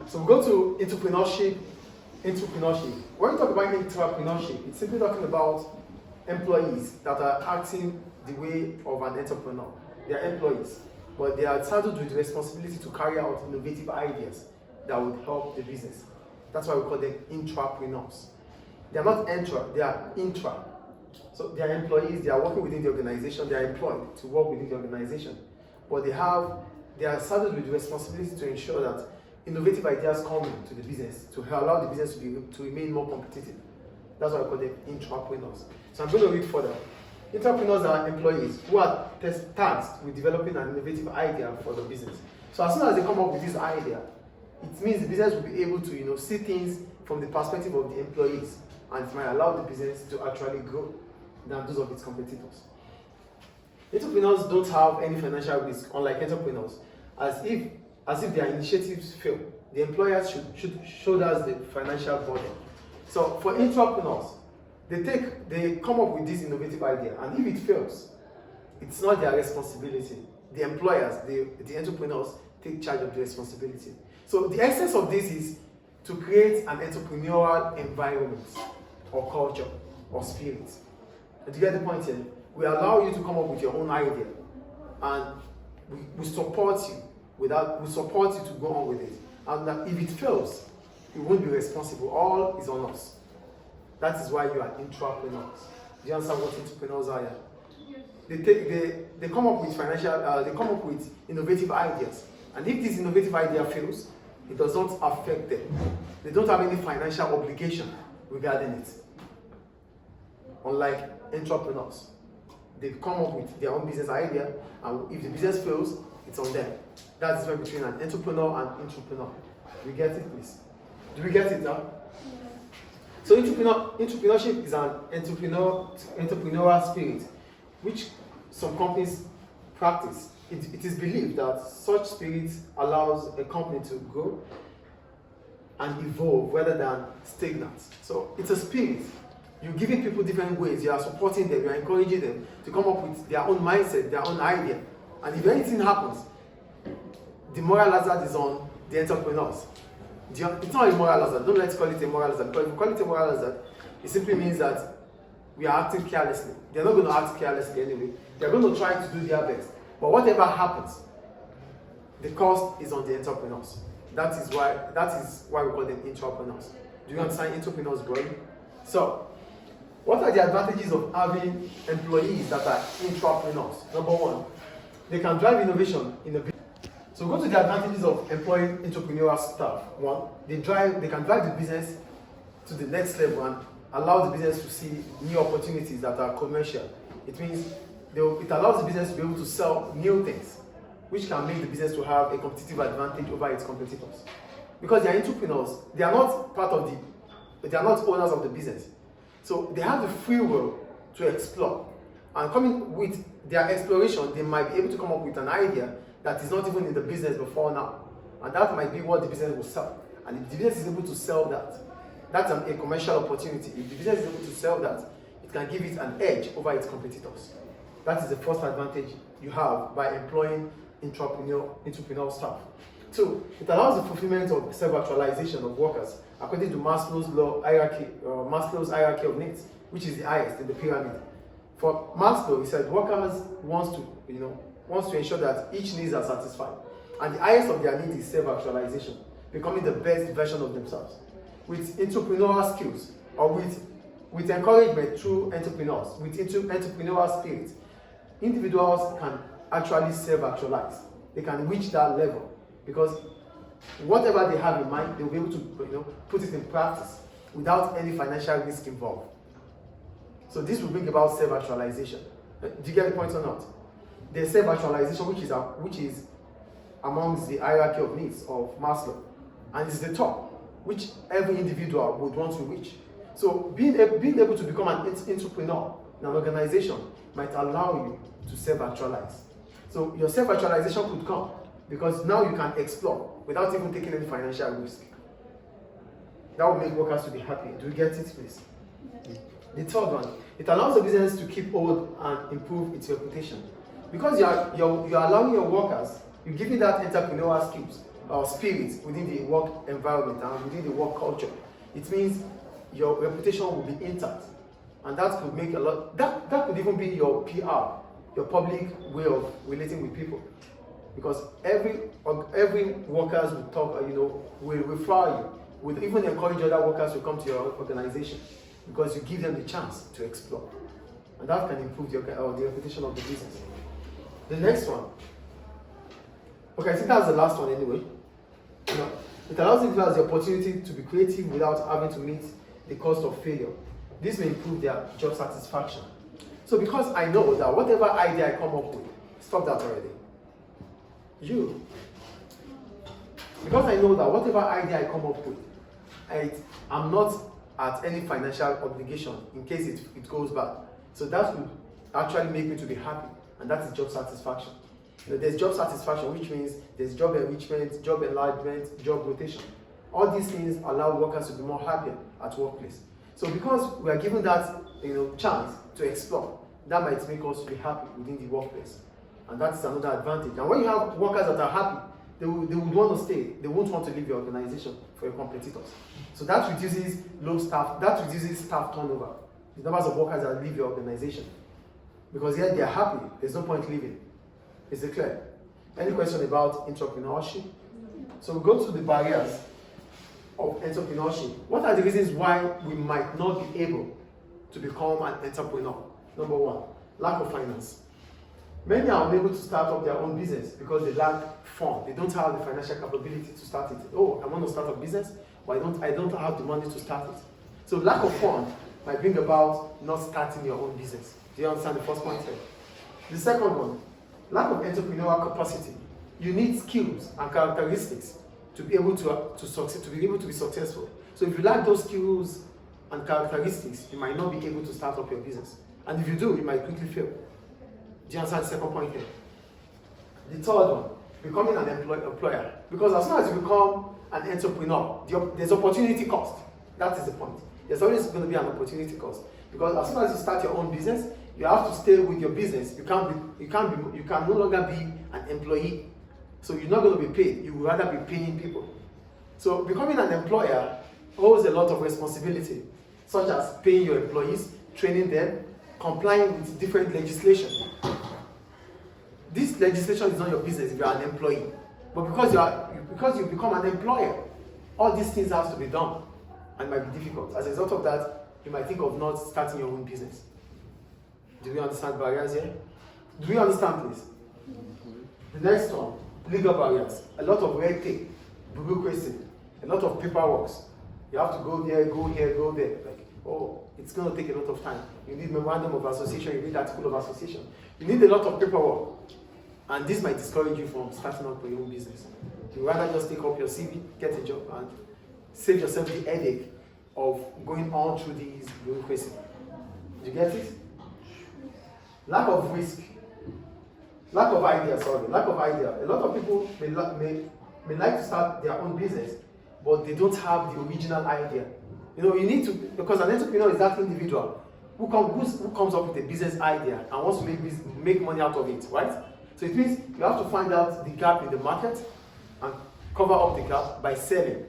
So we go to entrepreneurship. Entrepreneurship. When we talk about entrepreneurship, it's simply talking about employees that are acting the way of an entrepreneur. They are employees, but they are saddled with the responsibility to carry out innovative ideas that would help the business. That's why we call them intrapreneurs. They are not intra, they are intra. So they are employees, they are working within the organization, they are employed to work within the organization. But they are saddled with the responsibility to ensure that innovative ideas come into the business to allow the business to remain more competitive. That's why I call them intrapreneurs. So I'm going to read further. Entrepreneurs are employees who are tasked with developing an innovative idea for the business. So as soon as they come up with this idea, it means the business will be able to see things from the perspective of the employees, and it might allow the business to actually grow than those of its competitors. Entrepreneurs don't have any financial risk, unlike entrepreneurs, as if their initiatives fail. The employers should shoulder the financial burden. So for entrepreneurs, they come up with this innovative idea, and if it fails, it's not their responsibility. The employers, the entrepreneurs, take charge of the responsibility. So the essence of this is to create an entrepreneurial environment or culture or spirit. And to get the point here, we allow you to come up with your own idea, and we support you we support you to go on with it. And that if it fails, you won't be responsible. All is on us. That is why you are intrapreneurs. Do you understand what entrepreneurs are? They come up with they come up with innovative ideas. And if this innovative idea fails, it does not affect them. They don't have any financial obligation regarding it. Unlike entrepreneurs, they come up with their own business idea, and if the business fails, it's on them. That's the difference between an entrepreneur and intrapreneur. Do we get it, please? Do we get it now? So entrepreneurship is an entrepreneurial spirit, which some companies practice. It is believed that such spirit allows a company to grow and evolve rather than stagnant. So it's a spirit. You're giving people different ways. You are supporting them. You are encouraging them to come up with their own mindset, their own idea. And if anything happens, the moral hazard is on the entrepreneurs. It's not a moral hazard. Don't let's call it a moral hazard. Because if we call it a moral hazard, it simply means that we are acting carelessly. They're not going to act carelessly anyway. They're going to try to do their best. But whatever happens, the cost is on the entrepreneurs. That is why we call them intrapreneurs. Do you understand entrepreneurs, boy? So, what are the advantages of having employees that are intrapreneurs? Number one, they can drive innovation in a business. So go to the advantages of employing entrepreneurial staff. One, they can drive the business to the next level and allow the business to see new opportunities that are commercial. It means it allows the business to be able to sell new things, which can make the business to have a competitive advantage over its competitors. Because they are entrepreneurs, they are not owners of the business. So they have the free will to explore. And coming with their exploration, they might be able to come up with an idea that is not even in the business before now. And that might be what the business will sell. And if the business is able to sell that, that's a commercial opportunity. If the business is able to sell that, it can give it an edge over its competitors. That is the first advantage you have by employing entrepreneurial staff. Two, it allows the fulfillment of self-actualization of workers according to Maslow's hierarchy of needs, which is the highest in the pyramid. For Maslow, he said workers wants to ensure that each needs are satisfied, and the highest of their needs is self-actualization, becoming the best version of themselves. With entrepreneurial skills, or with encouragement through entrepreneurs, with entrepreneurial spirit, individuals can actually self-actualize. They can reach that level because whatever they have in mind, they'll be able to put it in practice without any financial risk involved. So this will bring about self-actualization. Do you get the point or not? There's self-actualization, which is amongst the hierarchy of needs of Maslow, and it's the top, which every individual would want to reach. So being able to become an entrepreneur in an organization might allow you to self-actualize. So your self-actualization could come because now you can explore without even taking any financial risk. That will make workers to be happy. Do you get it, please? The third one, it allows the business to keep hold and improve its reputation. Because you're allowing your workers, you're giving that entrepreneurial skills spirit within the work environment and within the work culture, it means your reputation will be intact. And that could make a lot, that could even be your PR, your public way of relating with people. Because every workers will talk, will refer you, will even encourage other workers to come to your organization because you give them the chance to explore. And that can improve the reputation of the business. The next one. Okay, I think that's the last one anyway. It allows individuals the opportunity to be creative without having to meet the cost of failure. This may improve their job satisfaction. So because I know that whatever idea I come up with, stop that already. Because I know that whatever idea I come up with, I'm not at any financial obligation in case it goes bad. So that would actually make me to be happy, and that is job satisfaction. There's job satisfaction, which means there's job enrichment, job enlargement, job rotation. All these things allow workers to be more happier at workplace. So because we are given that chance to explore, that might make us be happy within the workplace. And that's another advantage. And when you have workers that are happy, they would want to stay. They won't want to leave your organization for your competitors. So that reduces staff turnover. The numbers of workers that leave your organization. Because yet they are happy, there's no point leaving. Is it clear? Any question about entrepreneurship? So we go to the barriers of entrepreneurship. What are the reasons why we might not be able to become an entrepreneur? Number one, lack of finance. Many are unable to start up their own business because they lack funds. They don't have the financial capability to start it. Oh, I want to start a business, but I don't have the money to start it. So lack of funds might bring about not starting your own business. Do you understand the first point here? The second one, lack of entrepreneurial capacity. You need skills and characteristics to be able to succeed, to be able to be successful. So if you lack those skills and characteristics, you might not be able to start up your business. And if you do, you might quickly fail. Do you understand the second point here? The third one, becoming an employer. Because as soon as you become an entrepreneur, there's opportunity cost. That is the point. There's always going to be an opportunity cost. Because as soon as you start your own business, you have to stay with your business. You can no longer be an employee. So you're not going to be paid. You would rather be paying people. So becoming an employer holds a lot of responsibility, such as paying your employees, training them, complying with different legislation. This legislation is not your business if you are an employee. But because you become an employer, all these things have to be done and might be difficult. As a result of that, you might think of not starting your own business. Do we understand barriers here? Do we understand, please? The next one, legal barriers. A lot of red tape, bureaucracy, a lot of paperwork. You have to go there, go here, go there. It's going to take a lot of time. You need memorandum of association, you need article of association. You need a lot of paperwork. And this might discourage you from starting up your own business. You rather just take up your CV, get a job, and save yourself the headache of going on through these bureaucracy. Do you get it? Lack of risk. Lack of idea. A lot of people may like to start their own business, but they don't have the original idea. You need to, because an entrepreneur is that individual who comes up with a business idea and wants to make money out of it, right? So it means you have to find out the gap in the market and cover up the gap by selling.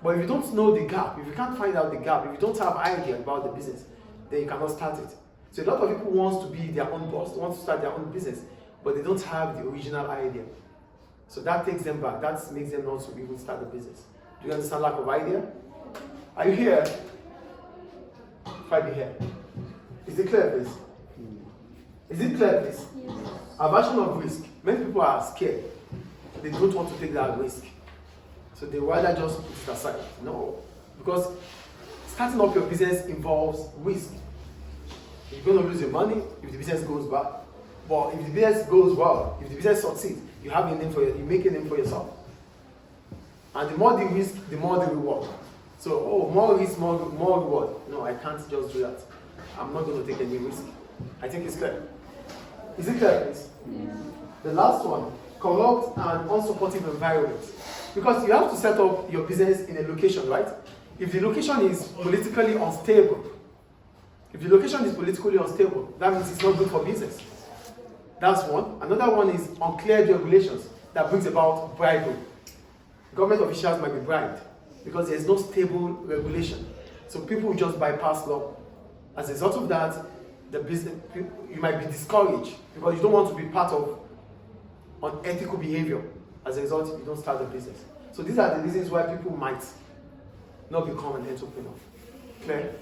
But if you don't know the gap, if you can't find out the gap, if you don't have idea about the business, then you cannot start it. So a lot of people want to be their own boss, want to start their own business, but they don't have the original idea. So that takes them back. That makes them not to be able to start the business. Do you understand lack of idea? Are you here? Find me here. Is it clear, please? Is it clear, please? Yes. Aversion of risk. Many people are scared. They don't want to take that risk. So they rather just put it aside. No. Because starting up your business involves risk. You're going to lose your money if the business goes bad. But if the business goes well, if the business succeeds, you have a name for you make a name for yourself. And the more the risk, the more the reward. So, more risk, more reward. No, I can't just do that. I'm not going to take any risk. I think it's clear. Is it clear, please? Yeah. The last one, corrupt and unsupportive environment. Because you have to set up your business in a location, right? If the location is politically unstable, that means it's not good for business. That's one. Another one is unclear regulations that brings about bribery. Government officials might be bribed because there's no stable regulation. So people will just bypass law. As a result of that, the business, you might be discouraged because you don't want to be part of unethical behavior. As a result, you don't start the business. So these are the reasons why people might not become an entrepreneur. Clear?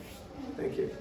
Thank you.